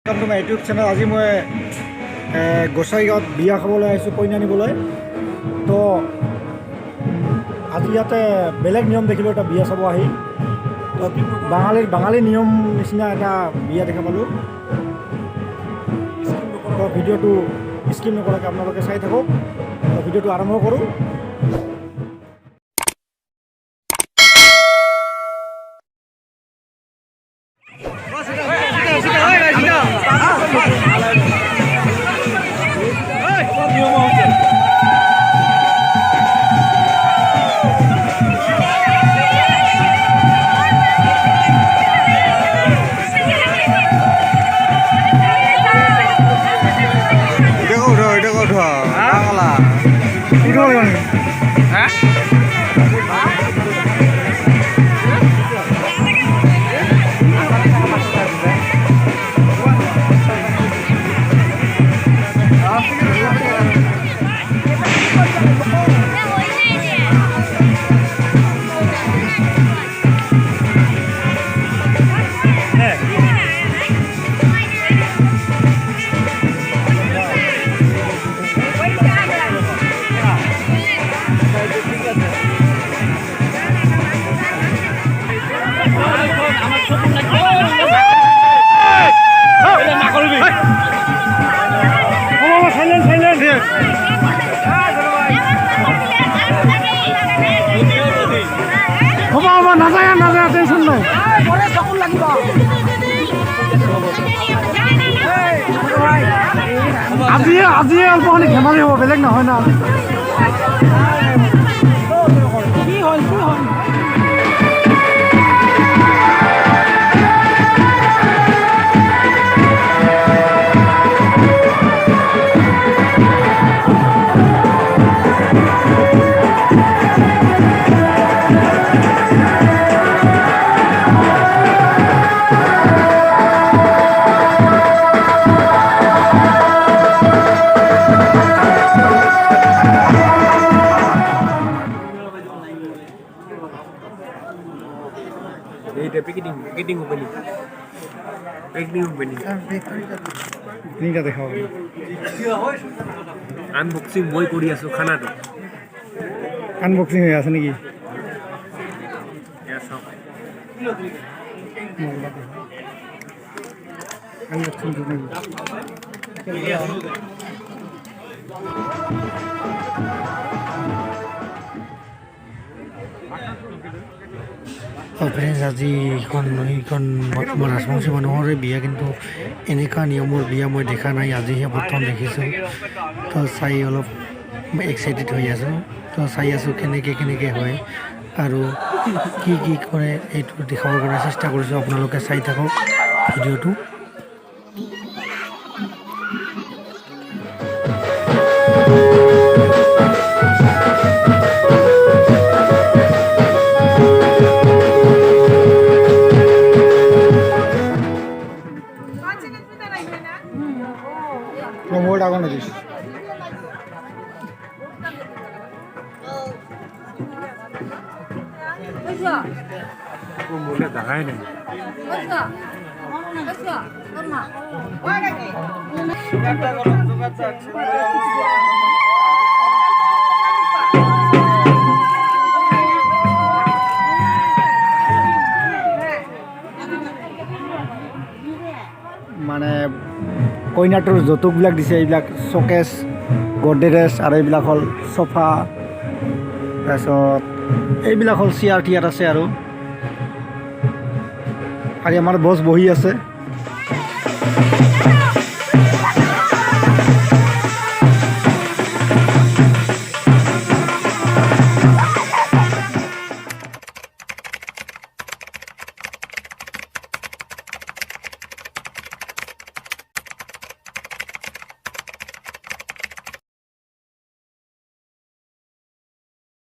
তোমাৰ YouTube channel আজি মই গোসাইগাঁৱত বিয়া খাবলৈ আহিছোঁ কইনা নিবলৈ। তো আজি ইয়াতে বেলেগ নিয়ম দেখিলোঁ এটা বিয়া চাব আহি। তো বাঙালী নিয়ম নিচিনা এটা বিয়া দেখা পালোঁ। তো ভিডিঅ'টো স্কিপ নকৰাকৈ আপোনালোকে চাই থাকক। তো ভিডিঅ'টো আৰম্ভ কৰোঁ। নাযায় টেনশন নাই। আজি অল্পখানি ধেমালি হ'ব, বেলেগ নহয় না। কি হ'ল আনবক্সিং মই কৰি আছো খানাটো। আনবক্সিং হৈ আছে নেকি? ফ্ৰেণ্ডছ, আজি এইখন ৰাজবংশী মানুহৰে বিয়া, কিন্তু এনেকুৱা নিয়মৰ বিয়া মই দেখা নাই, আজিহে প্ৰথম দেখিছোঁ। তো চাই অলপ এক্সাইটেড হৈ আছোঁ। তো চাই আছোঁ কেনেকৈ হয় আৰু কি কৰে এইটো দেখাবৰ কাৰণে চেষ্টা কৰিছোঁ। আপোনালোকে চাই থাকক ভিডিঅ'টো। মোবাইল আগুন দিস। মোলে দেখাই নাই। মানে কইনাটোৰ যৌতুকবিলাক দিছে, এইবিলাক শ্বকেছ, গডৰেজ, আৰু এইবিলাক হ'ল চফা, তাৰপিছত এইবিলাক হ'ল চেয়াৰ টিয়াৰ আছে। আৰু আমাৰ বছ বহি আছে।